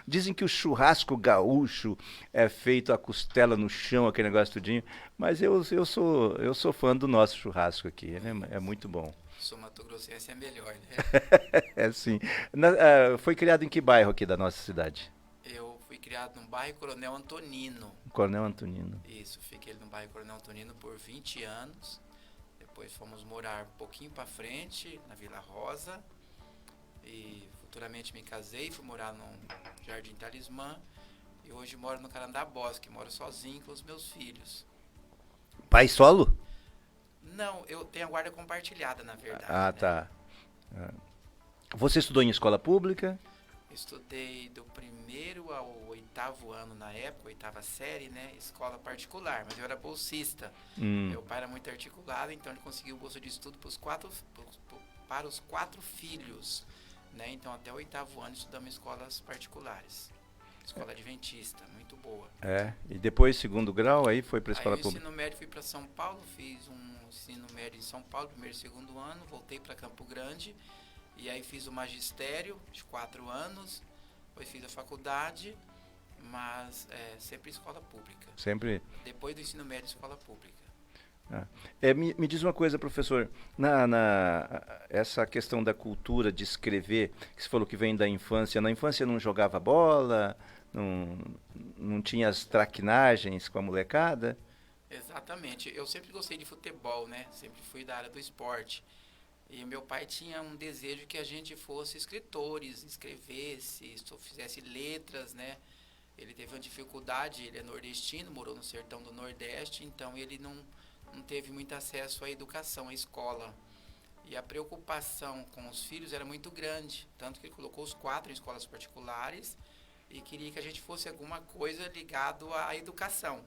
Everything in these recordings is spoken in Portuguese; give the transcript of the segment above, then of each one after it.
Dizem que o churrasco gaúcho é feito a costela no chão, aquele negócio tudinho, mas eu sou fã do nosso churrasco aqui, né? É muito bom. Sou mato-grossense é melhor, né? É sim. Foi criado em que bairro aqui da nossa cidade? Eu fui criado no bairro Coronel Antonino. Coronel Antonino. Isso, fiquei no bairro Coronel Antonino por 20 anos. Depois fomos morar um pouquinho para frente, na Vila Rosa. E futuramente me casei, fui morar no Jardim Talismã. E hoje moro no Carandá Bosque, moro sozinho com os meus filhos. Pai solo? Não, eu tenho a guarda compartilhada, na verdade, Ah, né? tá. Você estudou em escola pública? Estudei do primeiro ao oitavo ano na época, oitava série, né? Escola particular, mas eu era bolsista. Hum. Meu pai era muito articulado, então ele conseguiu bolsa de estudo para os quatro filhos, né? Então até o oitavo ano estudamos em escolas particulares. Escola adventista, muito boa. É. E depois, segundo grau, aí foi para a Aí escola o pública. ensino médio fui para São Paulo, fiz um ensino médio em São Paulo, primeiro e segundo ano, voltei para Campo Grande e aí fiz o magistério de 4 anos, depois fiz a faculdade, mas sempre escola pública. Sempre. Depois do ensino médio, escola pública. Ah. Me diz uma coisa, professor. Essa questão da cultura de escrever, que você falou que vem da infância. Na infância não jogava bola, não, não tinha as traquinagens com a molecada? Exatamente. Eu sempre gostei de futebol, né? Sempre fui da área do esporte. E meu pai tinha um desejo que a gente fosse escritores, escrevesse, fizesse letras, né? Ele teve uma dificuldade, ele é nordestino, morou no sertão do Nordeste, então ele não teve muito acesso à educação, à escola. E a preocupação com os filhos era muito grande, tanto que ele colocou os quatro em escolas particulares e queria que a gente fosse alguma coisa ligado à educação.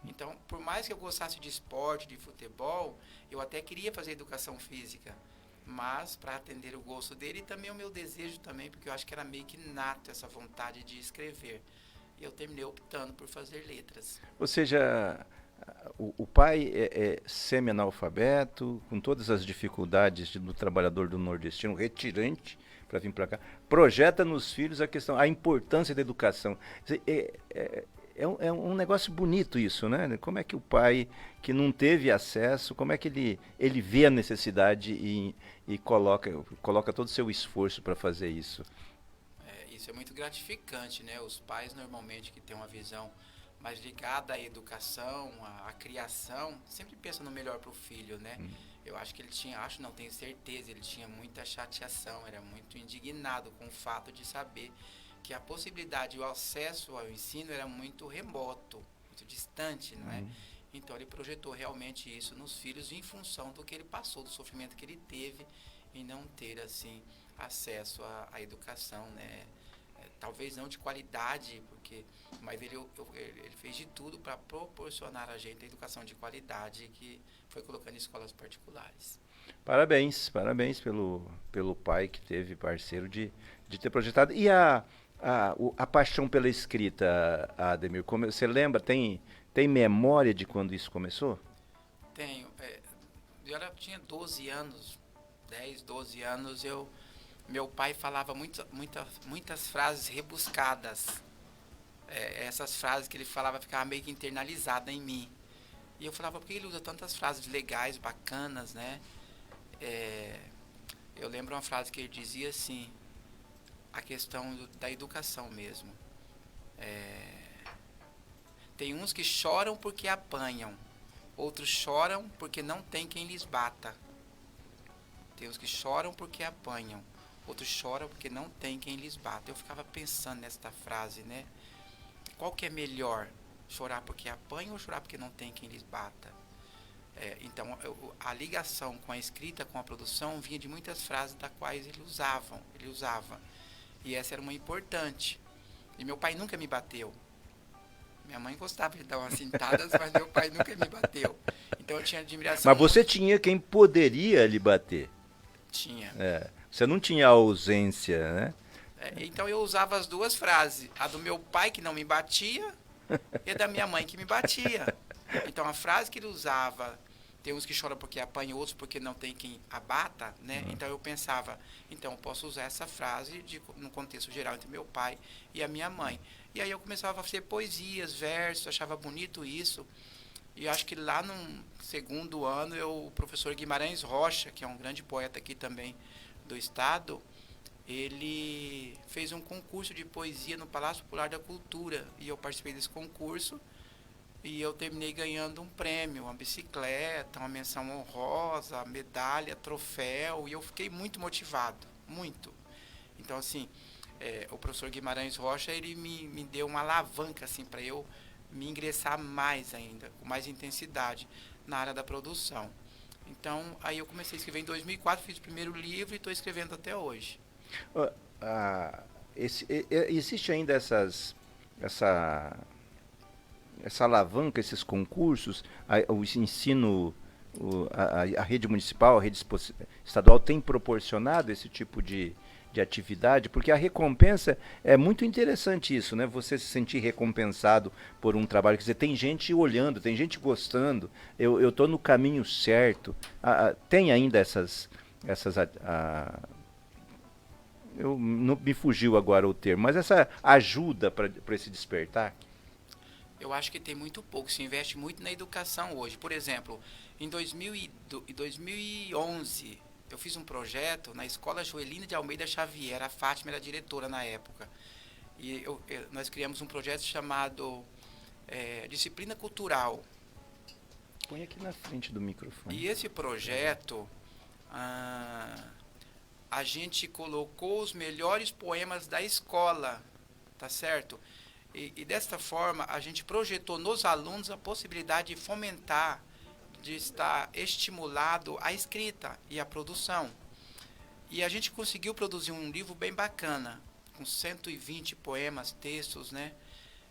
Então, por mais que eu gostasse de esporte, de futebol, eu até queria fazer educação física. Mas, para atender o gosto dele e também o meu desejo também, porque eu acho que era meio que nato essa vontade de escrever. E eu terminei optando por fazer letras. Ou seja, o pai é semi-analfabeto, com todas as dificuldades do trabalhador do nordestino, retirante para vir para cá, projeta nos filhos a questão, a importância da educação. É um negócio bonito isso, né? Como é que o pai que não teve acesso, como é que ele vê a necessidade e coloca todo o seu esforço para fazer isso? Isso é muito gratificante, né? Os pais normalmente que têm uma visão mais ligada à educação, à criação, sempre pensam no melhor para o filho, né? Eu acho que ele tinha, acho não, tenho certeza, ele tinha muita chateação, era muito indignado com o fato de saber que a possibilidade e o acesso ao ensino era muito remoto, muito distante, não é? Então ele projetou realmente isso nos filhos em função do que ele passou, do sofrimento que ele teve em não ter assim acesso à educação, né? Talvez não de qualidade, porque, mas ele fez de tudo para proporcionar a gente a educação de qualidade que foi colocando em escolas particulares. Parabéns, parabéns pelo pai que teve parceiro de ter projetado. E a paixão pela escrita, Ademir, você lembra, tem memória de quando isso começou? Tenho, tinha 12 anos, 10, 12 anos, meu pai falava muitas frases rebuscadas. Essas frases que ele falava ficavam meio que internalizadas em mim. E eu falava, por que ele usa tantas frases legais, bacanas, né? É, eu lembro uma frase que ele dizia assim, a questão da educação mesmo. Tem uns que choram porque apanham, outros choram porque não tem quem lhes bata. Tem uns que choram porque apanham, outros choram porque não tem quem lhes bata. Eu ficava pensando nesta frase, né? Qual que é melhor? Chorar porque apanha ou chorar porque não tem quem lhes bata? Então, a ligação com a escrita, com a produção, vinha de muitas frases das quais ele usava. E essa era uma importante. E meu pai nunca me bateu. Minha mãe gostava de dar umas cintadas, mas meu pai nunca me bateu. Então eu tinha admiração Mas você muito. tinha quem poderia lhe bater. Tinha. Você não tinha ausência, né? Então eu usava as duas frases. A do meu pai que não me batia e a da minha mãe que me batia. Então a frase que ele usava Tem uns que choram porque apanham, outros porque não tem quem abata, né? Então eu pensava, então eu posso usar essa frase no contexto geral entre meu pai e a minha mãe. E aí eu começava a fazer poesias, versos, achava bonito isso. E acho que lá no segundo ano, o professor Guimarães Rocha, que é um grande poeta aqui também do estado, ele fez um concurso de poesia no Palácio Popular da Cultura. E eu participei desse concurso e eu terminei ganhando um prêmio, uma bicicleta, uma menção honrosa, medalha, troféu. E eu fiquei muito motivado, muito. Então, assim, o professor Guimarães Rocha, ele me deu uma alavanca assim, para eu me ingressar mais ainda, com mais intensidade na área da produção. Então, aí eu comecei a escrever em 2004, fiz o primeiro livro e estou escrevendo até hoje. Ah, existe ainda essa, essa alavanca, esses concursos, o ensino, a rede municipal, a rede estadual tem proporcionado esse tipo de atividade, porque a recompensa é muito interessante isso, né? Você se sentir recompensado por um trabalho, quer dizer, tem gente olhando, tem gente gostando, eu estou no caminho certo. Tem ainda eu não me fugiu agora o termo, mas essa ajuda para esse despertar. Eu acho que tem muito pouco, se investe muito na educação hoje. Por exemplo, em 2011, eu fiz um projeto na Escola Joelina de Almeida Xavier, a Fátima era a diretora na época. E nós criamos um projeto chamado Disciplina Cultural. Põe aqui na frente do microfone. E esse projeto, a gente colocou os melhores poemas da escola, tá certo? E desta forma, a gente projetou nos alunos a possibilidade de fomentar, de estar estimulado a escrita e a produção. E a gente conseguiu produzir um livro bem bacana, com 120 poemas, textos, né?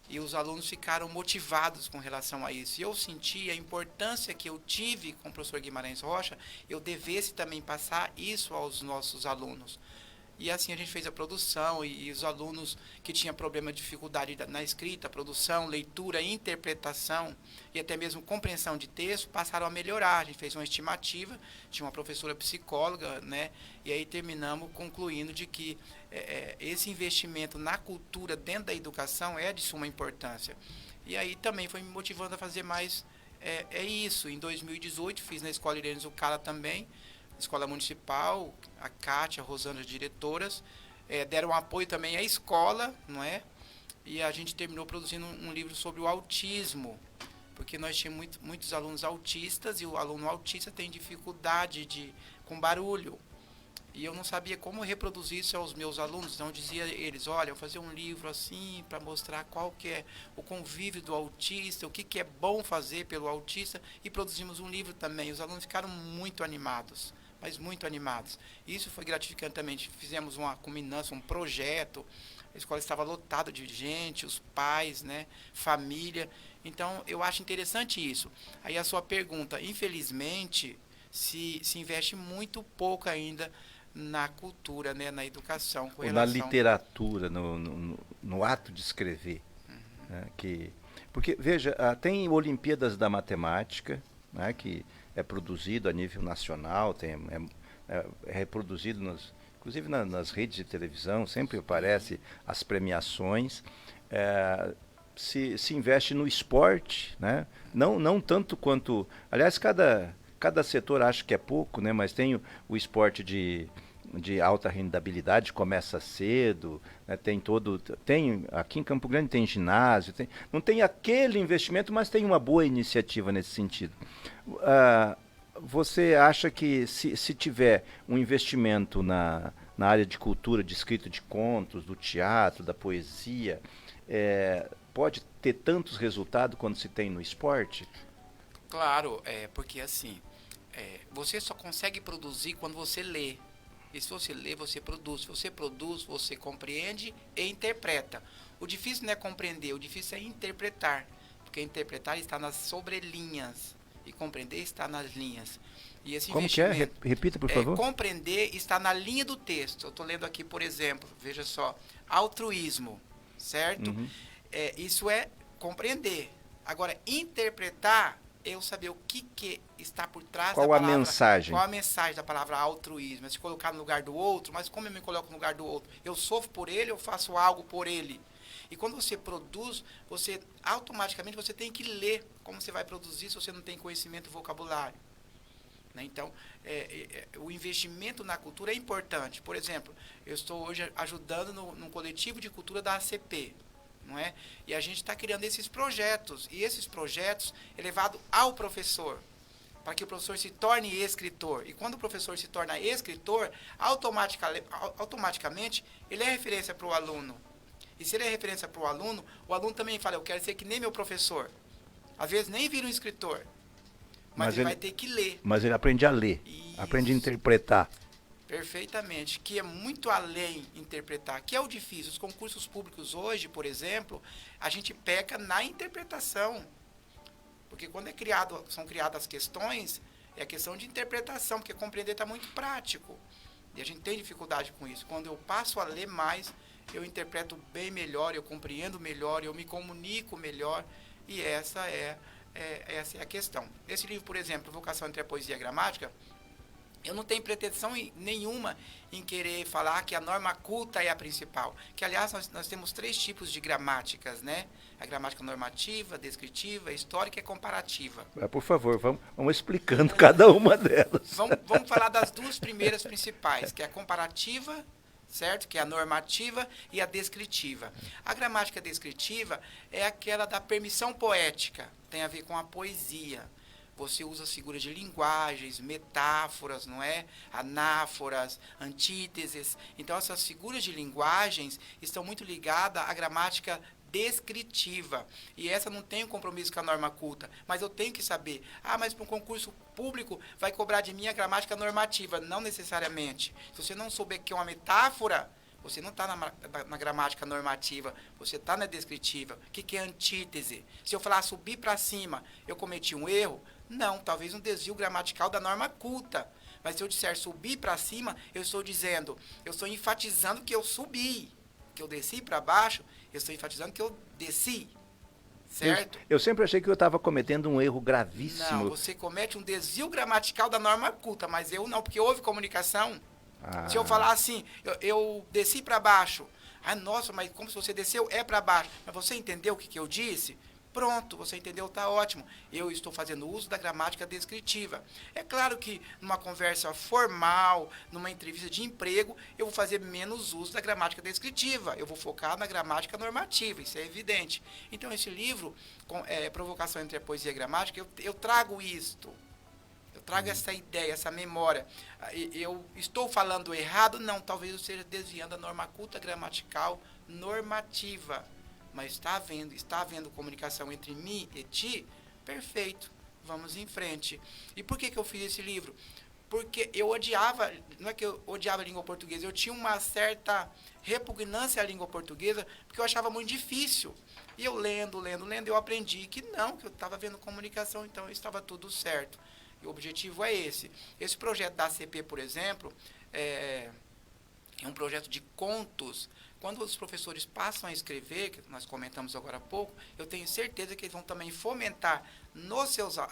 E os alunos ficaram motivados com relação a isso. E eu senti a importância que eu tive com o professor Guimarães Rocha, eu devesse também passar isso aos nossos alunos. E assim a gente fez a produção e os alunos que tinham problema de dificuldade na escrita, produção, leitura, interpretação e até mesmo compreensão de texto passaram a melhorar. A gente fez uma estimativa, tinha uma professora psicóloga, né? E aí terminamos concluindo de que esse investimento na cultura dentro da educação é de suma importância. E aí também foi me motivando a fazer mais isso. Em 2018 fiz na Escola Irene Zucala também, Escola Municipal, a Cátia, a Rosana, as diretoras, deram apoio também à escola, não é? E a gente terminou produzindo um livro sobre o autismo, porque nós tínhamos muitos alunos autistas e o aluno autista tem dificuldade com barulho. E eu não sabia como reproduzir isso aos meus alunos, então eu dizia a eles, olha, eu vou fazer um livro assim para mostrar qual que é o convívio do autista, o que é bom fazer pelo autista, e produzimos um livro também. Os alunos ficaram muito animados, mas muito animados. Isso foi gratificante também. Fizemos uma culminância, um projeto, a escola estava lotada de gente, os pais, né, família. Então, eu acho interessante isso. Aí a sua pergunta, infelizmente, se investe muito pouco ainda na cultura, né, na educação. Ou na literatura, no ato de escrever. Né, porque, veja, tem Olimpíadas da Matemática, né, que é produzido a nível nacional, é reproduzido, inclusive nas redes de televisão, sempre aparece as premiações. Se investe no esporte, né? Não tanto quanto... Aliás, cada setor acha que é pouco, né? Mas tem o esporte de alta rendabilidade, começa cedo, né? Tem aqui em Campo Grande tem ginásio, não tem aquele investimento, mas tem uma boa iniciativa nesse sentido. Você acha que se tiver um investimento na área de cultura, de escrita de contos, do teatro, da poesia, pode ter tantos resultados quanto se tem no esporte? Claro, porque assim, você só consegue produzir quando você lê. E se você lê, você produz. Se você produz, você compreende e interpreta. O difícil não é compreender, o difícil é interpretar. Porque interpretar está nas sobrelinhas e compreender está nas linhas. E esse Como que é? Repita, por favor. Compreender está na linha do texto. Eu estou lendo aqui, por exemplo, veja só, altruísmo, certo? Uhum. Isso é compreender. Agora, interpretar eu saber o que está por trás Qual da a palavra. mensagem? Qual a mensagem da palavra altruísmo? É se colocar no lugar do outro, mas como eu me coloco no lugar do outro? Eu sofro por ele, eu faço algo por ele. E quando você produz, você automaticamente você tem que ler como você vai produzir se você não tem conhecimento vocabulário. Né? Então, o investimento na cultura é importante. Por exemplo, eu estou hoje ajudando num coletivo de cultura da ACP. Não é? E a gente está criando esses projetos. E esses projetos é levado ao professor, para que o professor se torne escritor. E quando o professor se torna escritor, automaticamente ele é referência para o aluno. E se ele é referência para o aluno também fala, eu quero ser que nem meu professor. Às vezes nem vira um escritor, mas ele vai ter que ler. Mas ele aprende a ler, Isso. aprende a interpretar. Perfeitamente, que é muito além interpretar, que é o difícil. Os concursos públicos hoje, por exemplo, a gente peca na interpretação. Porque quando são criadas as questões, é a questão de interpretação, porque compreender está muito prático. E a gente tem dificuldade com isso. Quando eu passo a ler mais, eu interpreto bem melhor, eu compreendo melhor, eu me comunico melhor, e essa é a questão. Esse livro, por exemplo, Vocação entre a Poesia e a Gramática, eu não tenho pretensão nenhuma em querer falar que a norma culta é a principal. Que, aliás, nós temos 3 tipos de gramáticas, né? A gramática normativa, descritiva, histórica e comparativa. Por favor, vamos explicando cada uma delas. Vamos falar das 2 primeiras principais, que é a comparativa, certo? Que é a normativa e a descritiva. A gramática descritiva é aquela da permissão poética, tem a ver com a poesia. Você usa figuras de linguagens, metáforas, não é? Anáforas, antíteses. Então, essas figuras de linguagens estão muito ligadas à gramática descritiva. E essa não tem um compromisso com a norma culta. Mas eu tenho que saber. Mas para um concurso público vai cobrar de mim a gramática normativa. Não necessariamente. Se você não souber que é uma metáfora, você não está na gramática normativa, você está na descritiva. O que é antítese? Se eu falar subir para cima, eu cometi um erro? Não, talvez um desvio gramatical da norma culta. Mas se eu disser subir para cima, eu estou enfatizando que eu subi. Que eu desci para baixo, eu estou enfatizando que eu desci. Certo? Eu sempre achei que eu estava cometendo um erro gravíssimo. Não, você comete um desvio gramatical da norma culta, mas eu não, porque houve comunicação. Se eu falar assim, eu desci para baixo. Nossa, mas como se você desceu, é para baixo. Mas você entendeu o que eu disse? Pronto, você entendeu, está ótimo. Eu estou fazendo uso da gramática descritiva. É claro que numa conversa formal, numa entrevista de emprego, eu vou fazer menos uso da gramática descritiva. Eu vou focar na gramática normativa, isso é evidente. Então, esse livro, Provocação entre a Poesia e a Gramática, eu trago isto. Eu trago essa ideia, essa memória. Eu estou falando errado? Não, talvez eu esteja desviando a norma culta gramatical normativa. Mas está havendo comunicação entre mim e ti? Perfeito, vamos em frente. E por que eu fiz esse livro? Porque eu odiava, não é que eu odiava a língua portuguesa, eu tinha uma certa repugnância à língua portuguesa, porque eu achava muito difícil. E eu lendo, eu aprendi que eu estava vendo comunicação, então estava tudo certo. E o objetivo é esse. Esse projeto da ACP, por exemplo, é um projeto de contos. Quando os professores passam a escrever, que nós comentamos agora há pouco, eu tenho certeza que eles vão também fomentar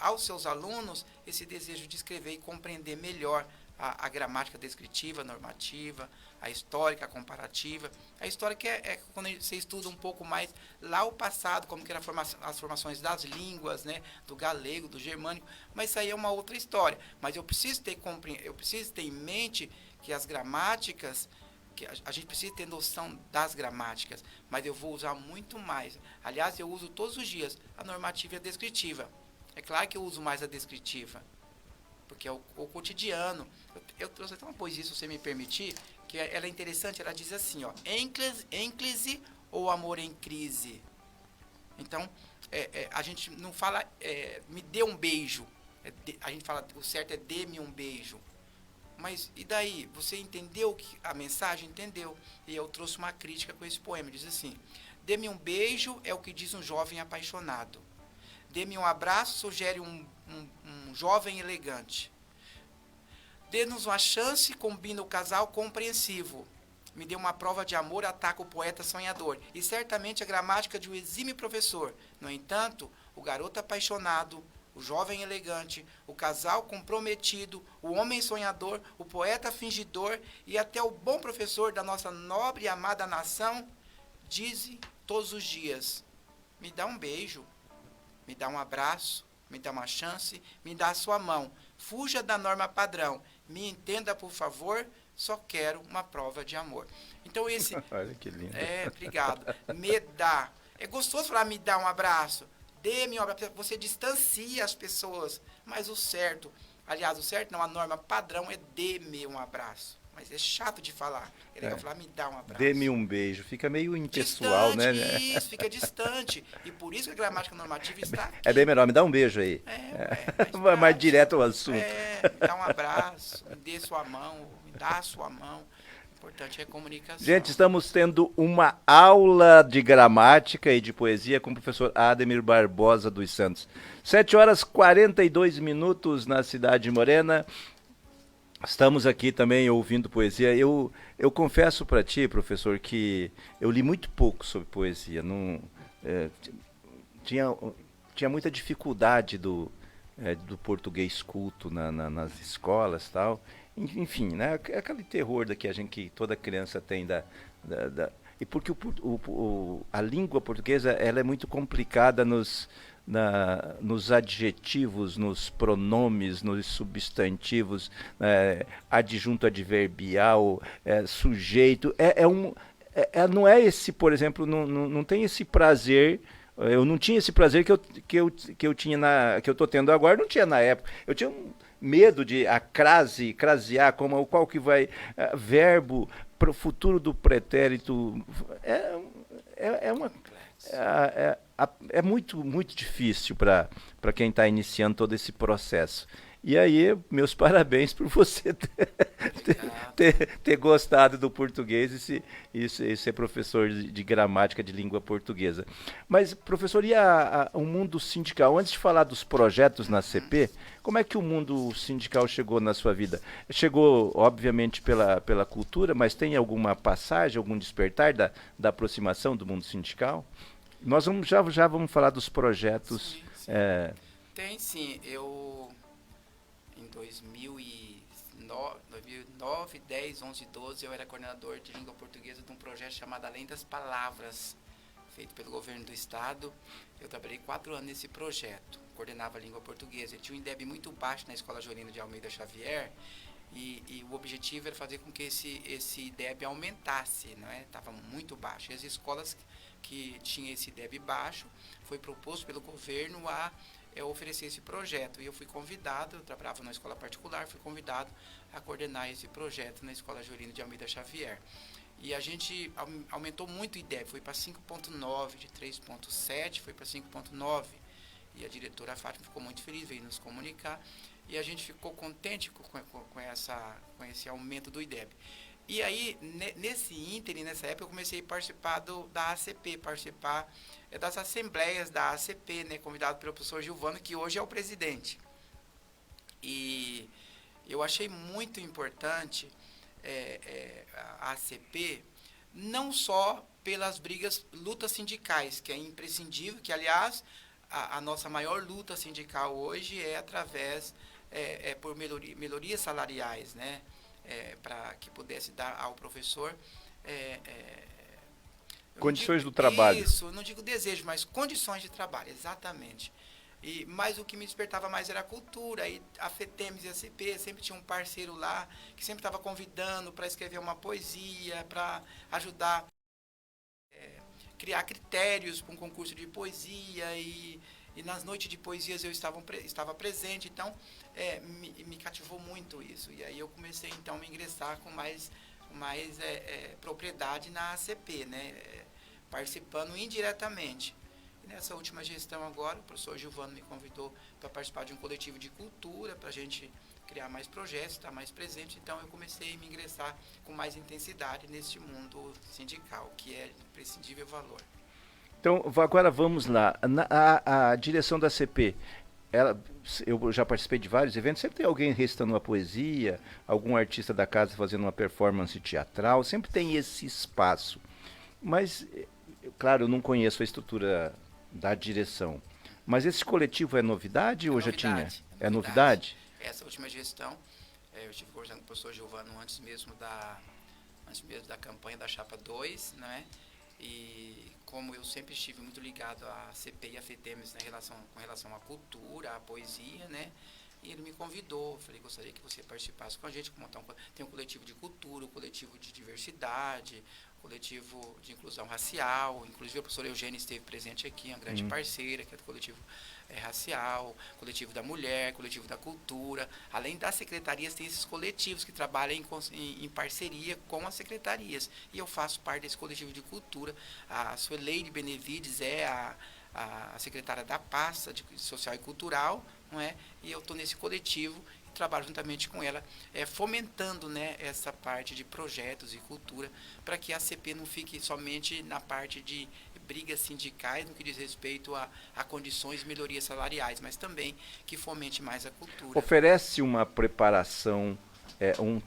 aos seus alunos esse desejo de escrever e compreender melhor a gramática descritiva, normativa, a histórica, a comparativa. A histórica é quando você estuda um pouco mais lá o passado, como que eram as formações das línguas, né, do galego, do germânico, mas isso aí é uma outra história. Mas eu preciso ter em mente que as gramáticas, que a gente precisa ter noção das gramáticas, mas eu vou usar muito mais. Aliás, eu uso todos os dias a normativa e a descritiva. É claro que eu uso mais a descritiva, porque é o cotidiano. Eu trouxe até uma poesia, se você me permitir, que ela é interessante, ela diz assim, ênclise ou amor em crise. Então, a gente não fala, me dê um beijo, a gente fala, o certo é dê-me um beijo. Mas e daí? Você entendeu a mensagem? Entendeu. E eu trouxe uma crítica com esse poema. Diz assim: dê-me um beijo é o que diz um jovem apaixonado. Dê-me um abraço sugere um jovem elegante. Dê-nos uma chance, combina o casal compreensivo. Me dê uma prova de amor, ataca o poeta sonhador. E certamente a gramática de um exímio professor. No entanto, o garoto apaixonado o jovem elegante, o casal comprometido, o homem sonhador, o poeta fingidor e até o bom professor da nossa nobre e amada nação, dizem todos os dias: me dá um beijo, me dá um abraço, me dá uma chance, me dá a sua mão. Fuja da norma padrão, me entenda por favor, só quero uma prova de amor. Então esse... Olha que lindo. Obrigado. Me dá. É gostoso falar me dá um abraço. Dê-me um abraço. Você distancia as pessoas. Mas o certo, aliás, o certo não, a norma padrão é dê-me um abraço. Mas é chato de falar. É legal falar me dá um abraço. Dê-me um beijo. Fica meio impessoal, distante, né? Isso, fica distante. E por isso que a gramática normativa está aqui. É bem melhor, me dá um beijo aí. Mais direto ao assunto. Me dá um abraço, me dê sua mão, me dá a sua mão. O importante é a comunicação. Gente, estamos tendo uma aula de gramática e de poesia com o professor Ademir Barbosa dos Santos. 7h42 na Cidade Morena. Estamos aqui também ouvindo poesia. Eu confesso para ti, professor, que eu li muito pouco sobre poesia. Não, tinha muita dificuldade do português culto nas escolas e tal. Enfim, né? Aquele terror que toda criança tem e porque a língua portuguesa ela é muito complicada nos adjetivos, nos pronomes, nos substantivos, adjunto adverbial, sujeito. Não é esse, por exemplo, não tem esse prazer. Eu não tinha esse prazer que eu tinha que eu estou tendo agora, não tinha na época. Eu tinha medo de crasear, qual que vai, verbo, pro futuro do pretérito. É muito, muito difícil para quem está iniciando todo esse processo. E aí, meus parabéns por você ter gostado do português e ser professor de gramática de língua portuguesa. Mas, professor, e o mundo sindical? Antes de falar dos projetos na CP, como é que o mundo sindical chegou na sua vida? Chegou, obviamente, pela cultura, mas tem alguma passagem, algum despertar da aproximação do mundo sindical? Nós já vamos falar dos projetos. Sim. Tem sim. Em 2009, 10, 11, 12, eu era coordenador de língua portuguesa de um projeto chamado Além das Palavras, feito pelo governo do estado. Eu trabalhei 4 anos nesse projeto, coordenava a língua portuguesa. Eu tinha um IDEB muito baixo na Escola Joelino de Almeida Xavier, e o objetivo era fazer com que esse IDEB aumentasse, não é? Estava muito baixo. E as escolas que tinham esse IDEB baixo, foi proposto pelo governo a oferecer esse projeto. E eu fui convidado, eu trabalhava numa escola particular, fui convidado a coordenar esse projeto na Escola Joelino de Almeida Xavier. E a gente aumentou muito o IDEB, foi para 5.9, de 3.7 foi para 5.9. E a diretora Fátima ficou muito feliz, veio nos comunicar, e a gente ficou contente com esse aumento do IDEB. E aí, nesse ínterim, nessa época, eu comecei a participar da ACP, participar das assembleias da ACP, né, convidado pelo professor Gilvano, que hoje é o presidente. E eu achei muito importante a ACP, não só pelas lutas sindicais, que é imprescindível, que, aliás, a nossa maior luta sindical hoje é através, por melhorias salariais, né? Para que pudesse dar ao professor condições do trabalho. Isso, não digo desejo, mas condições de trabalho, exatamente. Mas o que me despertava mais era a cultura. E a FETEMES e a CP sempre tinha um parceiro lá que sempre estava convidando para escrever uma poesia, para ajudar criar critérios para um concurso de poesia, e nas noites de poesias eu estava presente. Então me cativou muito isso, e aí eu comecei então a me ingressar com mais propriedade na ACP, né? Participando indiretamente. E nessa última gestão agora, o professor Gilvano me convidou para participar de um coletivo de cultura, para a gente criar mais projetos, estar mais presente. Então eu comecei a me ingressar com mais intensidade neste mundo sindical, que é imprescindível valor. Então, agora vamos lá. A direção da CP, eu já participei de vários eventos, sempre tem alguém recitando uma poesia, algum artista da casa fazendo uma performance teatral, sempre tem esse espaço. Mas, claro, eu não conheço a estrutura da direção, Mas esse coletivo é novidade ou já tinha? Novidade, É novidade. novidade? Essa última gestão, eu estive conversando com o professor Giovano antes mesmo da campanha da Chapa 2, né? E como eu sempre estive muito ligado à CP e à FETEMES, né, com relação à cultura, à poesia, né? E ele me convidou, falei, gostaria que você participasse com a gente, tem um coletivo de cultura, um coletivo de diversidade, coletivo de inclusão racial, inclusive a professora Eugênia esteve presente aqui, uma grande parceira, que é do coletivo racial, coletivo da mulher, coletivo da cultura. Além das secretarias, tem esses coletivos que trabalham em parceria com as secretarias. E eu faço parte desse coletivo de cultura. A Sueleide Benevides é a secretária da pasta de social e cultural, não é? E eu estou nesse coletivo e trabalho juntamente com ela, fomentando, né, essa parte de projetos e cultura, para que a CP não fique somente na parte de brigas sindicais no que diz respeito a condições e melhorias salariais, mas também que fomente mais a cultura. Oferece uma preparação, eu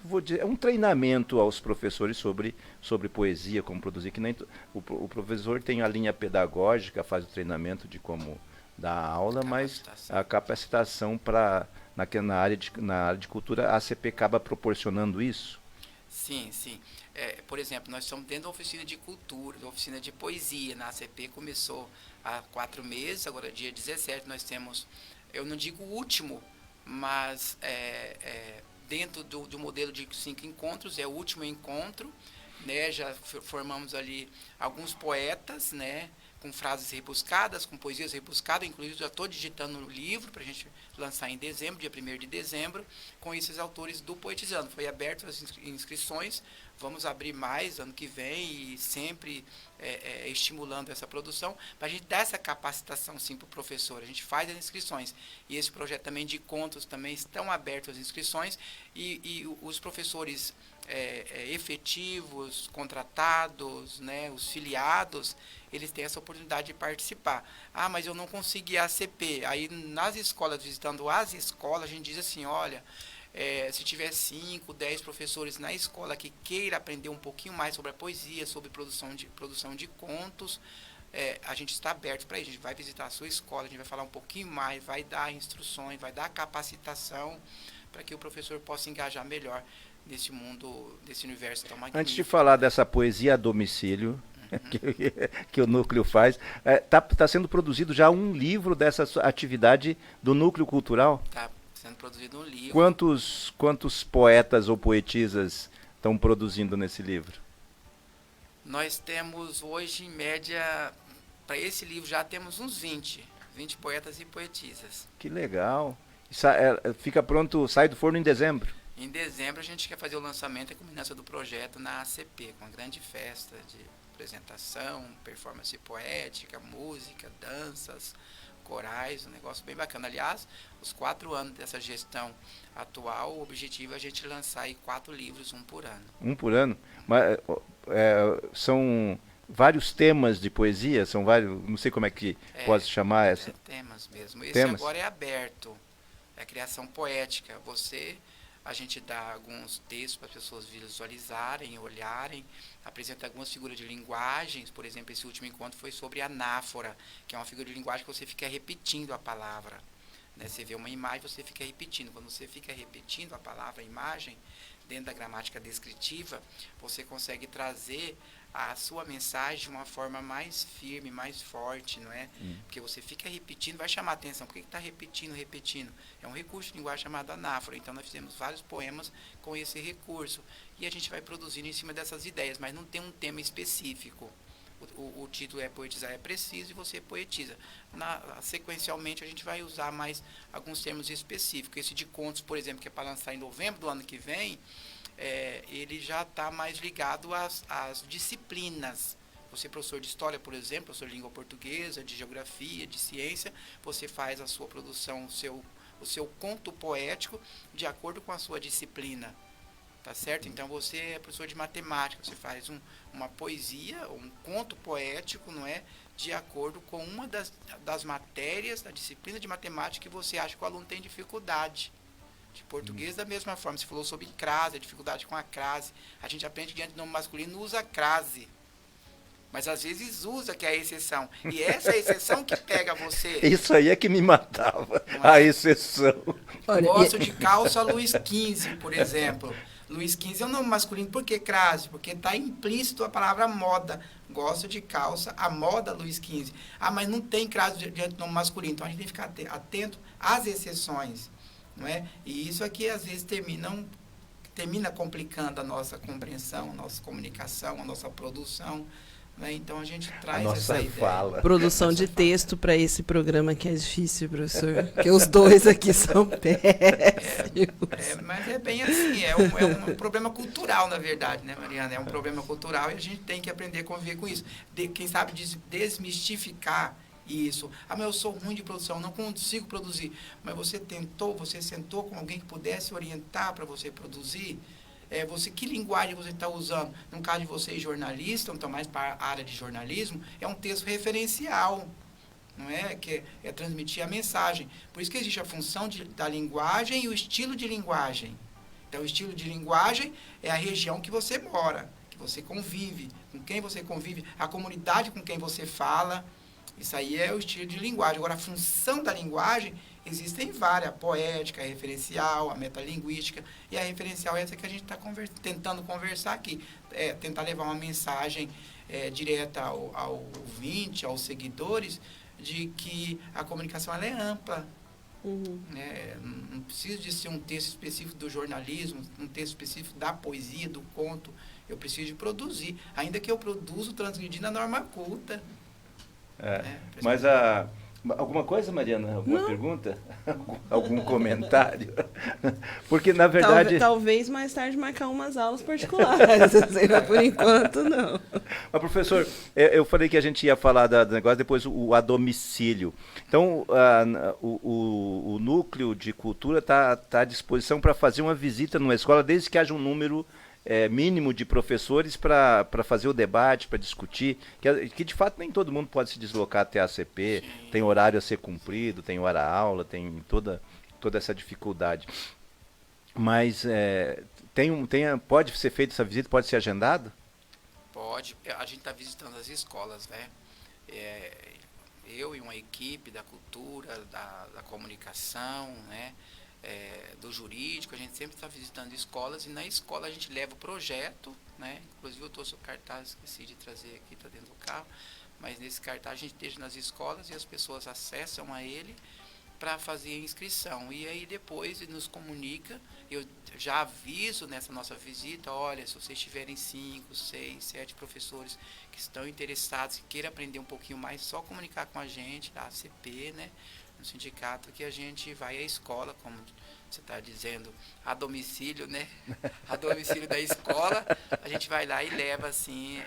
vou dizer, um treinamento aos professores sobre poesia, como produzir, que nem o professor tem a linha pedagógica, faz o treinamento de como dar aula, mas a capacitação na área de cultura, a ACP acaba proporcionando isso? Sim, sim. Por exemplo, nós estamos dentro da oficina de cultura, da oficina de poesia. Na ACP começou há 4 meses, agora dia 17 nós temos, eu não digo o último, mas dentro do modelo de 5 encontros, é o último encontro, né? Já formamos ali alguns poetas, né? Com frases rebuscadas, com poesias rebuscadas, inclusive já estou digitando um livro para a gente lançar em dezembro, dia 1º de dezembro, com esses autores do Poetizando. Foi aberto as inscrições, vamos abrir mais ano que vem e sempre estimulando essa produção, para a gente dar essa capacitação sim para o professor. A gente faz as inscrições e esse projeto também de contos também estão abertos as inscrições e os professores efetivos, contratados, né, os filiados, eles têm essa oportunidade de participar. Ah, mas eu não consegui a ACP. Aí nas escolas, visitando as escolas, a gente diz assim, olha, se tiver 5, 10 professores na escola que queira aprender um pouquinho mais sobre a poesia, sobre produção de contos, a gente está aberto para isso. A gente vai visitar a sua escola, a gente vai falar um pouquinho mais, vai dar instruções, vai dar capacitação para que o professor possa engajar melhor nesse mundo, nesse universo tão magnífico. Antes de falar dessa poesia a domicílio, que o Núcleo faz, tá sendo produzido já um livro dessa atividade do Núcleo Cultural? Está sendo produzido um livro. Quantos poetas ou poetisas estão produzindo nesse livro? Nós temos hoje, em média, para esse livro já temos uns 20 poetas e poetisas. Que legal. Fica pronto, sai do forno em dezembro? Em dezembro a gente quer fazer o lançamento e a culminância do projeto na ACP, com uma grande festa de apresentação, performance poética, música, danças, corais, um negócio bem bacana. Aliás, os 4 anos dessa gestão atual, o objetivo é a gente lançar aí 4 livros, um por ano. Um por ano? Mas, são vários temas de poesia? São vários, não sei como é que pode chamar essa. Temas mesmo. Esse temas? Agora é aberto. É criação poética. A gente dá alguns textos para as pessoas visualizarem, olharem, apresenta algumas figuras de linguagens. Por exemplo, esse último encontro foi sobre anáfora, que é uma figura de linguagem que você fica repetindo a palavra. Né? Você vê uma imagem, você fica repetindo. Quando você fica repetindo a palavra, a imagem, dentro da gramática descritiva, você consegue trazer a sua mensagem de uma forma mais firme, mais forte, não é? Porque você fica repetindo, vai chamar a atenção. Por que está repetindo? É um recurso de linguagem chamado anáfora. Então, nós fizemos vários poemas com esse recurso. E a gente vai produzindo em cima dessas ideias, mas não tem um tema específico. O título é Poetizar é Preciso e você poetiza. Sequencialmente, a gente vai usar mais alguns termos específicos. Esse de contos, por exemplo, que é para lançar em novembro do ano que vem, ele já está mais ligado às disciplinas. Você é professor de história, por exemplo, professor de língua portuguesa, de geografia, de ciência, você faz a sua produção, o seu conto poético de acordo com a sua disciplina. Tá certo? Então você é professor de matemática, você faz uma poesia, um conto poético, não é? De acordo com uma das matérias da disciplina de matemática que você acha que o aluno tem dificuldade. De português, da mesma forma, você falou sobre crase, a dificuldade com a crase. A gente aprende diante do nome masculino, usa crase. Mas às vezes usa que é a exceção. E essa é a exceção que pega você. Isso aí é que me matava, Não a é? exceção. Olha, Gosto de calça Luiz XV, por exemplo. Luiz XV é um nome masculino, por que crase? Porque está implícito a palavra moda. Gosto de calça, a moda Luiz XV. Ah, mas não tem crase diante do nome masculino. Então a gente tem que ficar atento às exceções. Não é? E isso aqui às vezes termina complicando a nossa compreensão, a nossa comunicação, a nossa produção. Né? Então a gente traz A nossa essa ideia. fala. produção de texto para esse programa que é difícil, professor. Porque os dois aqui são péssimos. Mas é bem assim, é um problema cultural, na verdade, né, Mariana? É um problema cultural e a gente tem que aprender a conviver com isso. Quem sabe desmistificar isso. Ah, mas eu sou ruim de produção, não consigo produzir. Mas você sentou com alguém que pudesse orientar para você produzir? Que linguagem você está usando? No caso de vocês jornalistas, então mais para a área de jornalismo, é um texto referencial, não é? Que é transmitir a mensagem. Por isso que existe a função da linguagem e o estilo de linguagem. Então, o estilo de linguagem é a região que você mora, que você convive, com quem você convive, a comunidade com quem você fala. Isso aí é o estilo de linguagem. Agora, a função da linguagem, existem várias, a poética, a referencial, a metalinguística, e a referencial é essa que a gente está tentando conversar aqui, tentar levar uma mensagem direta ao ouvinte, aos seguidores, de que a comunicação ela é ampla. Né? Não precisa de ser um texto específico do jornalismo, um texto específico da poesia, do conto. Eu preciso de produzir, ainda que eu produzo transgredindo a norma culta. Mas alguma coisa, Mariana? Alguma pergunta? Algum comentário? Porque, na verdade... Talvez mais tarde marcar umas aulas particulares, assim, mas por enquanto não. Mas, professor, eu falei que a gente ia falar do negócio, depois o a domicílio. Então, o núcleo de cultura está à disposição para fazer uma visita numa escola, desde que haja um número mínimo de professores para fazer o debate, para discutir, que de fato nem todo mundo pode se deslocar até a ACP, tem horário a ser cumprido, tem hora-aula, tem toda essa dificuldade. Mas pode ser feita essa visita, pode ser agendado? Pode, a gente está visitando as escolas, né? Eu e uma equipe da cultura, da comunicação, né? Do jurídico, a gente sempre está visitando escolas e na escola a gente leva o projeto, né? Inclusive eu trouxe o cartaz, esqueci de trazer aqui, está dentro do carro, mas nesse cartaz a gente deixa nas escolas e as pessoas acessam a ele para fazer a inscrição. E aí depois ele nos comunica, eu já aviso nessa nossa visita, olha, se vocês tiverem 5, 6, 7 professores que estão interessados, que queiram aprender um pouquinho mais, só comunicar com a gente, da ACP, né? No sindicato, que a gente vai à escola, como você está dizendo, a domicílio, né? A domicílio da escola, a gente vai lá e leva, assim,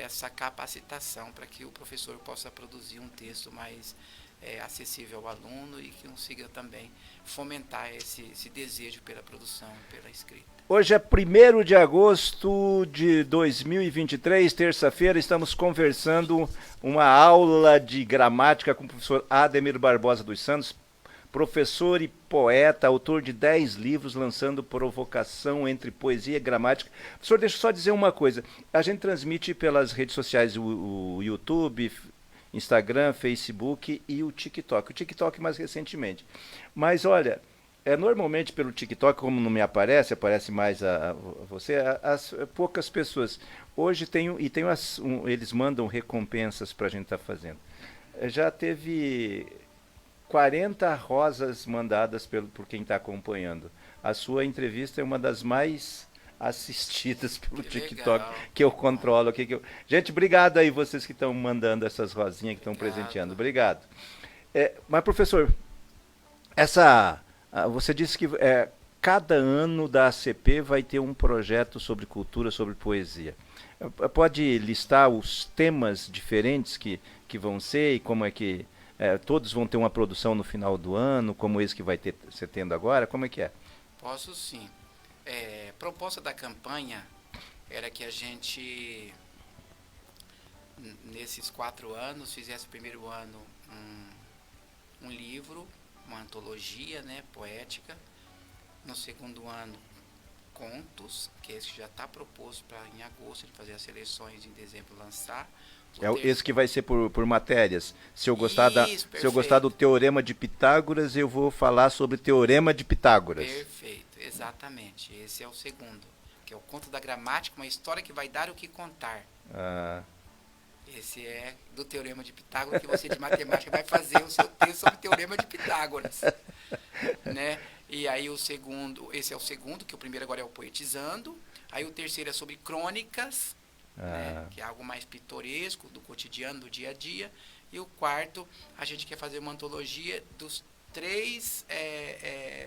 essa capacitação para que o professor possa produzir um texto mais acessível ao aluno e que consiga também fomentar esse desejo pela produção, pela escrita. Hoje é 1º de agosto de 2023, terça-feira, estamos conversando uma aula de gramática com o professor Ademir Barbosa dos Santos, professor e poeta, autor de 10 livros, lançando provocação entre poesia e gramática. Professor, deixa eu só dizer uma coisa, a gente transmite pelas redes sociais, o YouTube, Instagram, Facebook e o TikTok. O TikTok mais recentemente. Mas olha, normalmente pelo TikTok, como não me aparece mais a você, poucas pessoas. Hoje eles mandam recompensas para a gente estar fazendo. Já teve 40 rosas mandadas por quem está acompanhando. A sua entrevista é uma das mais assistidas pelo TikTok, que eu controlo aqui. Gente, obrigado aí vocês que estão mandando essas rosinhas, que estão presenteando. Obrigado. Mas, professor, você disse que cada ano da ACP vai ter um projeto sobre cultura, sobre poesia. Pode listar os temas diferentes que vão ser e como é que todos vão ter uma produção no final do ano, como esse que vai ser tendo agora? Como é que é? Posso sim. Proposta da campanha era que a gente, nesses 4 anos, fizesse o primeiro ano um livro, uma antologia, né, poética. No segundo ano, contos, que esse já está proposto para em agosto de fazer as seleções, em dezembro lançar. Esse que vai ser por matérias. Se eu gostar Isso, se eu gostar do Teorema de Pitágoras, eu vou falar sobre Teorema de Pitágoras. Perfeito, exatamente. Esse é o segundo, que é o conto da gramática, uma história que vai dar o que contar. Ah, Esse é do Teorema de Pitágoras, que você de matemática vai fazer o seu texto sobre o Teorema de Pitágoras. Né? E aí o segundo, esse é o segundo, que o primeiro agora é o Poetizando. Aí o terceiro é sobre crônicas, né? Que é algo mais pitoresco, do cotidiano, do dia a dia. E o quarto, a gente quer fazer uma antologia dos 3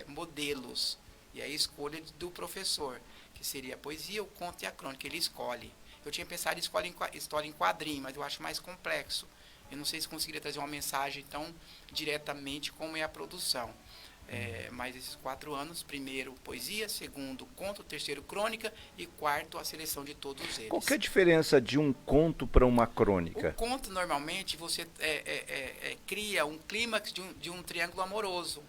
modelos. E aí a escolha do professor, que seria a poesia, o conto e a crônica. Ele escolhe. Eu tinha pensado em história em quadrinho, mas eu acho mais complexo. Eu não sei se conseguiria trazer uma mensagem tão diretamente como é a produção. Mas esses 4 anos, primeiro poesia, segundo conto, terceiro crônica e quarto a seleção de todos eles. qual que é a diferença de um conto para uma crônica? O conto, normalmente, você cria um clímax de um triângulo amoroso.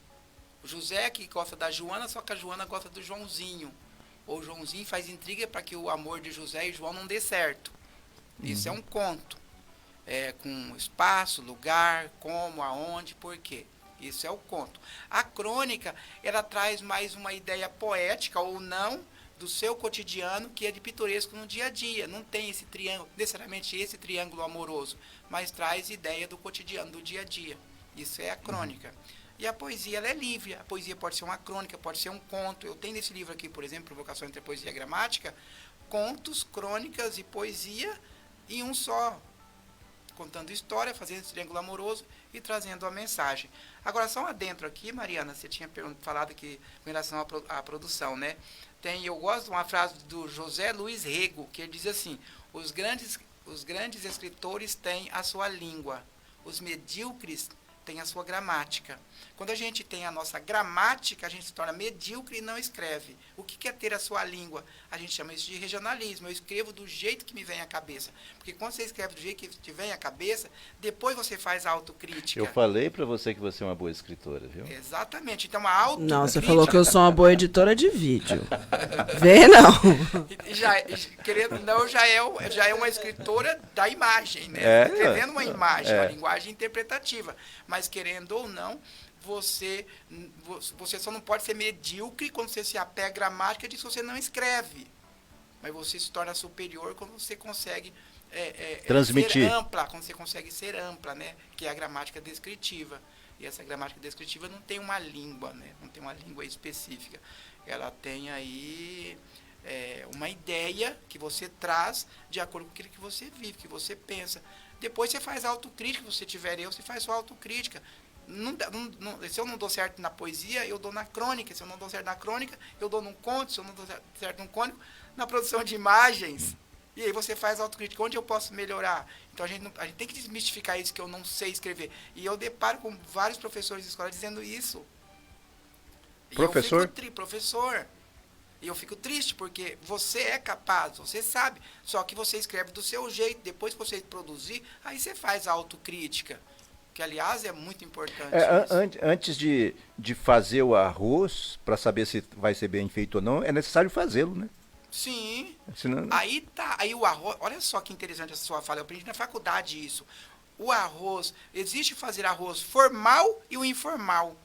O José que gosta da Joana, só que a Joana gosta do Joãozinho. Ou o Joãozinho faz intriga para que o amor de José e João não dê certo. Isso é um conto. Com espaço, lugar, como, aonde, por quê. Isso é o conto. A crônica, ela traz mais uma ideia poética ou não do seu cotidiano, que é de pitoresco no dia a dia. Não tem esse triângulo, necessariamente esse triângulo amoroso, mas traz ideia do cotidiano, do dia a dia. Isso é a crônica. E a poesia, ela é livre. A poesia pode ser uma crônica, pode ser um conto. Eu tenho nesse livro aqui, por exemplo, Provocação entre a Poesia e a Gramática, contos, crônicas e poesia em um só. Contando história, fazendo esse triângulo amoroso e trazendo a mensagem. Agora, só um adentro aqui, Mariana, você tinha falado aqui com relação à produção, né? Eu gosto de uma frase do José Luiz Rego, que ele diz assim: os grandes escritores têm a sua língua, os medíocres têm a sua gramática. Quando a gente tem a nossa gramática, a gente se torna medíocre e não escreve. O que é ter a sua língua? A gente chama isso de regionalismo. Eu escrevo do jeito que me vem à cabeça. Porque quando você escreve do jeito que te vem à cabeça, depois você faz a autocrítica. Eu falei para você que você é uma boa escritora, viu? Exatamente. Então, a autocrítica... Não, você falou que eu sou uma boa editora de vídeo. Vê, não. Querendo não, já é uma escritora da imagem, né? Escrevendo uma imagem, uma linguagem interpretativa. Mas, querendo ou não, você só não pode ser medíocre quando você se apega à gramática de que você não escreve. Mas você se torna superior quando você consegue transmitir. ser ampla, quando você consegue ser ampla, né? Que é a gramática descritiva. E essa gramática descritiva não tem uma língua, né? Não tem uma língua específica. Ela tem aí uma ideia que você traz de acordo com aquilo que você vive, que você pensa. Depois você faz autocrítica, se você tiver você faz sua autocrítica. Se eu não dou certo na poesia, eu dou na crônica. Se eu não dou certo na crônica, eu dou num conto. Se eu não dou certo num cônico, na produção de imagens. E aí você faz autocrítica. Onde eu posso melhorar? Então a gente tem que desmistificar isso, que eu não sei escrever. E eu deparo com vários professores de escola dizendo isso. Professor? Professor. E eu fico triste, porque você é capaz, você sabe. Só que você escreve do seu jeito. Depois que você produzir, aí você faz a autocrítica. Que, aliás, é muito importante. Antes de fazer o arroz, para saber se vai ser bem feito ou não, é necessário fazê-lo, né? Sim. Senão... Aí o arroz, olha só que interessante essa sua fala, eu aprendi na faculdade isso. O arroz, existe fazer arroz formal e o informal.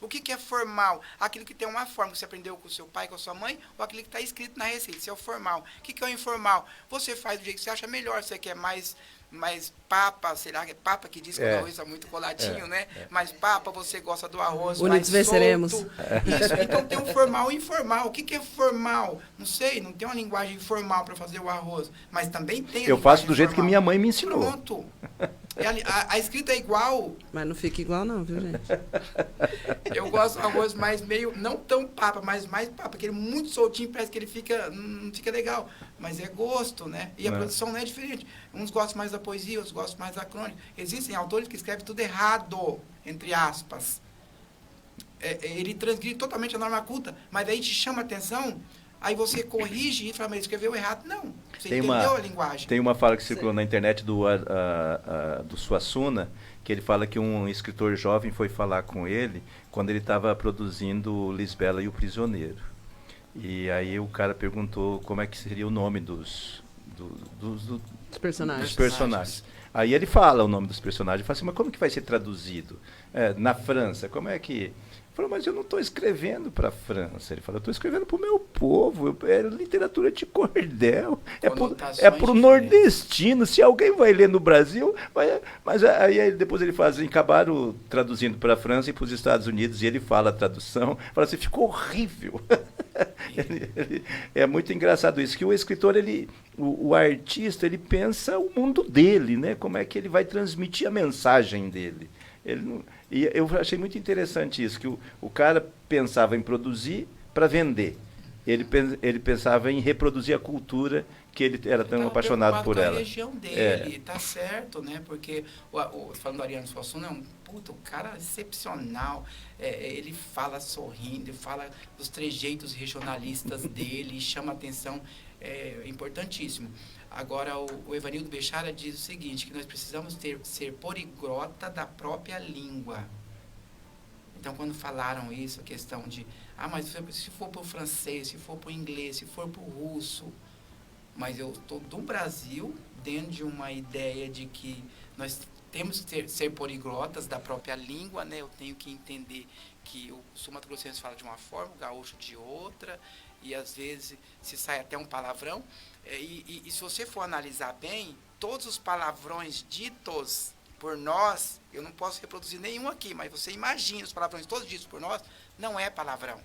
O que é formal? Aquilo que tem uma forma, que você aprendeu com o seu pai, com a sua mãe, ou aquilo que está escrito na receita, isso é o formal. O que é o informal? Você faz do jeito que você acha melhor, você quer mais papa, sei lá, é papa que diz que o arroz está muito coladinho, né? Mais papa, você gosta do arroz Unidos mais venceremos. solto. Isso, então tem o formal e o informal. O que é formal? Não sei, não tem uma linguagem formal para fazer o arroz, mas também tem a Eu faço linguagem do jeito que formal. minha mãe me ensinou. Pronto. A escrita é igual. Mas não fica igual não, viu, gente? Eu gosto do arroz mais meio, não tão papa, mas mais papa, aquele muito soltinho, parece que ele não fica legal. Mas é gosto, né? E a produção não é diferente. Uns gostam mais da poesia, outros gostam mais da crônica. Existem autores que escrevem tudo errado, entre aspas. Ele transgride totalmente a norma culta, mas daí te chama a atenção, aí você corrige e fala, mas escreveu errado. Não, você entendeu a linguagem. Tem uma fala que circulou na internet do Suassuna, que ele fala que um escritor jovem foi falar com ele quando ele estava produzindo Lisbela e o Prisioneiro. E aí o cara perguntou como é que seria o nome Os personagens. dos personagens. Aí ele fala o nome dos personagens, fala assim, mas como que vai ser traduzido? Na França, como é que... Ele falou, mas eu não estou escrevendo para a França. Ele falou, eu estou escrevendo para o meu povo, é literatura de cordel, é para o nordestino, se alguém vai ler no Brasil... Mas aí depois ele fala assim, acabaram traduzindo para a França e para os Estados Unidos, e ele fala a tradução, fala assim, ficou horrível. É muito engraçado isso, que o escritor, o artista, ele pensa o mundo dele, né? Como é que ele vai transmitir a mensagem dele. E eu achei muito interessante isso, que o cara pensava em produzir para vender. Ele pensava em reproduzir a cultura que ele era tão apaixonado por ela. A região dele, tá certo, né? Porque, falando do Ariano Suassuna, é um cara excepcional. Ele fala sorrindo, ele fala dos trejeitos regionalistas dele, chama atenção, é importantíssimo. Agora, o Evanildo Bechara diz o seguinte, que nós precisamos ser poliglota da própria língua. Então, quando falaram isso, a questão de, mas se for para o francês, se for para o inglês, se for para o russo, mas eu estou do Brasil, dentro de uma ideia de que nós temos que ser poliglotas da própria língua, né? Eu tenho que entender que o sul-mato-grossense fala de uma forma, o gaúcho de outra, e às vezes se sai até um palavrão. E se você for analisar bem, todos os palavrões ditos por nós, eu não posso reproduzir nenhum aqui, mas você imagina os palavrões todos ditos por nós, não é palavrão.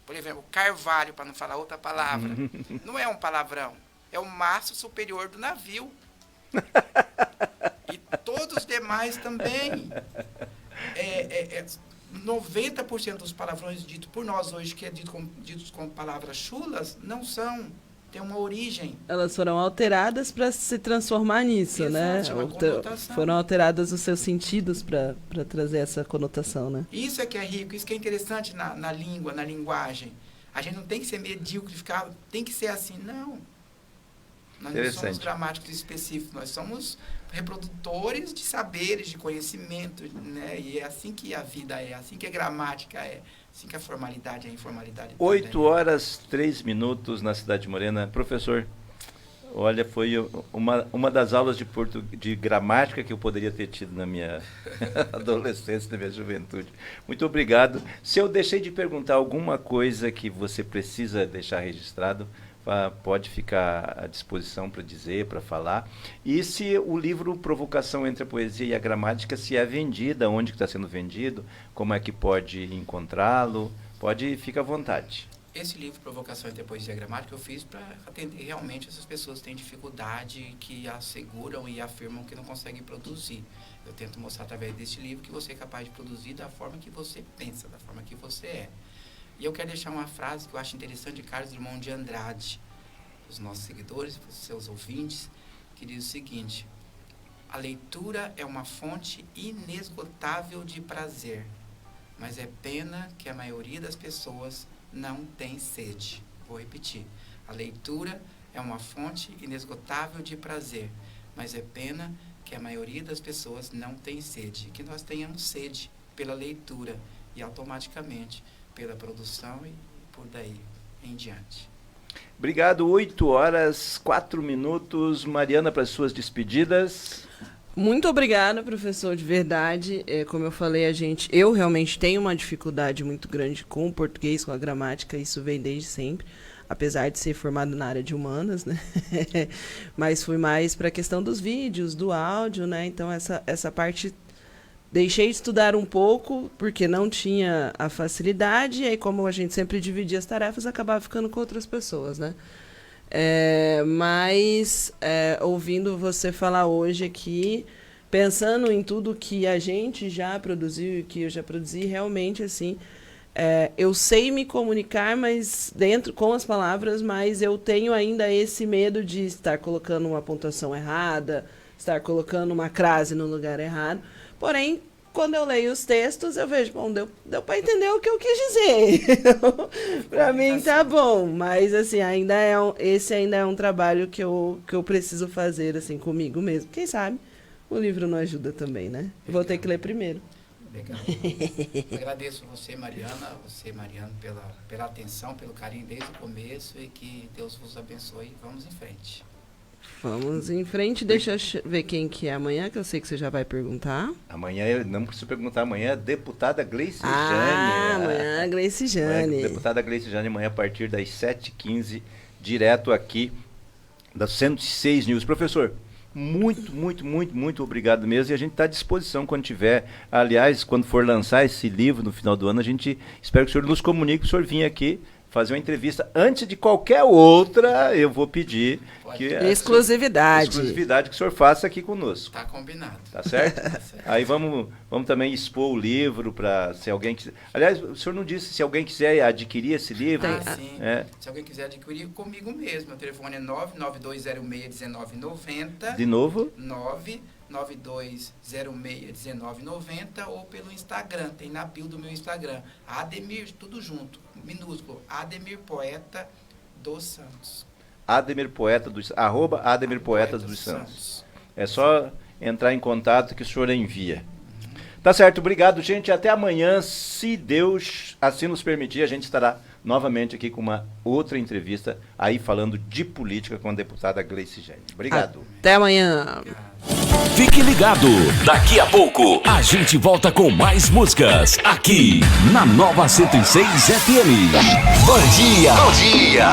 Por exemplo, carvalho, para não falar outra palavra, não é um palavrão, é o mastro superior do navio. E todos os demais também. 90% dos palavrões ditos por nós hoje, que é ditos com palavras chulas, não são. Tem uma origem. Elas foram alteradas para se transformar nisso, exato, né? Foram alteradas os seus sentidos para trazer essa conotação, né? Isso é que é rico, isso que é interessante na língua, na linguagem. A gente não tem que ser medíocre, tem que ser assim, não. Nós não somos gramáticos específicos, nós somos reprodutores de saberes, de conhecimento, né? E é assim que a vida é, assim que a gramática é, assim que a formalidade é a informalidade. 8h03 na Cidade de Morena. Professor, olha, foi uma das aulas de gramática que eu poderia ter tido na minha adolescência, na minha juventude. Muito obrigado. Se eu deixei de perguntar alguma coisa que você precisa deixar registrado, pode ficar à disposição para dizer, para falar. E se o livro Provocação entre a Poesia e a Gramática, se é vendida, onde está sendo vendido, como é que pode encontrá-lo, fica à vontade. Esse livro, Provocação entre a Poesia e a Gramática, eu fiz para atender realmente essas pessoas que têm dificuldade, que asseguram e afirmam que não conseguem produzir. Eu tento mostrar através desse livro que você é capaz de produzir da forma que você pensa, da forma que você é. E eu quero deixar uma frase que eu acho interessante de Carlos Drummond de Andrade, para os nossos seguidores, para os seus ouvintes, que diz o seguinte: a leitura é uma fonte inesgotável de prazer, mas é pena que a maioria das pessoas não tem sede. Vou repetir. A leitura é uma fonte inesgotável de prazer, mas é pena que a maioria das pessoas não tem sede. Que nós tenhamos sede pela leitura e automaticamente pela produção e por daí em diante. Obrigado. 8h04. Mariana, para as suas despedidas. Muito obrigada, professor, de verdade. Como eu falei, eu realmente tenho uma dificuldade muito grande com o português, com a gramática, isso vem desde sempre, apesar de ser formado na área de humanas, né? Mas fui mais para a questão dos vídeos, do áudio, né? Então essa parte deixei de estudar um pouco, porque não tinha a facilidade, e aí como a gente sempre dividia as tarefas, acabava ficando com outras pessoas, né? Mas ouvindo você falar hoje aqui, pensando em tudo que a gente já produziu e que eu já produzi, realmente, assim, eu sei me comunicar, mas com as palavras, mas eu tenho ainda esse medo de estar colocando uma pontuação errada, estar colocando uma crase no lugar errado. Porém, quando eu leio os textos, eu vejo, bom, deu para entender o que eu quis dizer. Para mim tá bom, mas assim, esse ainda é um trabalho que eu preciso fazer assim comigo mesmo. Quem sabe o livro não ajuda também, né? Vou ter que ler primeiro. Legal. Agradeço você, Mariana, Mariano, pela atenção, pelo carinho desde o começo e que Deus vos abençoe. Vamos em frente. Vamos em frente. Deixa eu ver quem que é amanhã, que eu sei que você já vai perguntar. Amanhã, não preciso perguntar, amanhã a deputada Gleice Jane. Amanhã a Gleice Jane. Deputada Gleice Jane, amanhã a partir das 7h15, direto aqui da 106 News. Professor, muito obrigado mesmo. E a gente está à disposição quando tiver. Aliás, quando for lançar esse livro no final do ano, a gente espera que o senhor nos comunique, que o senhor vinha aqui fazer uma entrevista. Antes de qualquer outra, eu vou pedir que exclusividade que o senhor faça aqui conosco. Tá combinado. Tá certo? Tá certo. Aí vamos também expor o livro para, se alguém quiser. Aliás, o senhor não disse se alguém quiser adquirir esse livro. Sim. Se alguém quiser adquirir, comigo mesmo. Meu telefone é 992061990. De novo? 992061990 ou pelo Instagram, tem na bio do meu Instagram, Ademir, tudo junto, minúsculo, Ademir Poeta dos Santos. Ademir Poeta dos @Ademir Poeta dos Santos. É só entrar em contato que o senhor envia. Tá certo, obrigado, gente. Até amanhã, se Deus assim nos permitir, a gente estará novamente aqui com uma outra entrevista aí falando de política com a deputada Gleice Jane. Obrigado. Até amanhã. Fique ligado, daqui a pouco a gente volta com mais músicas aqui na Nova 106 FM. Bom dia! Bom dia!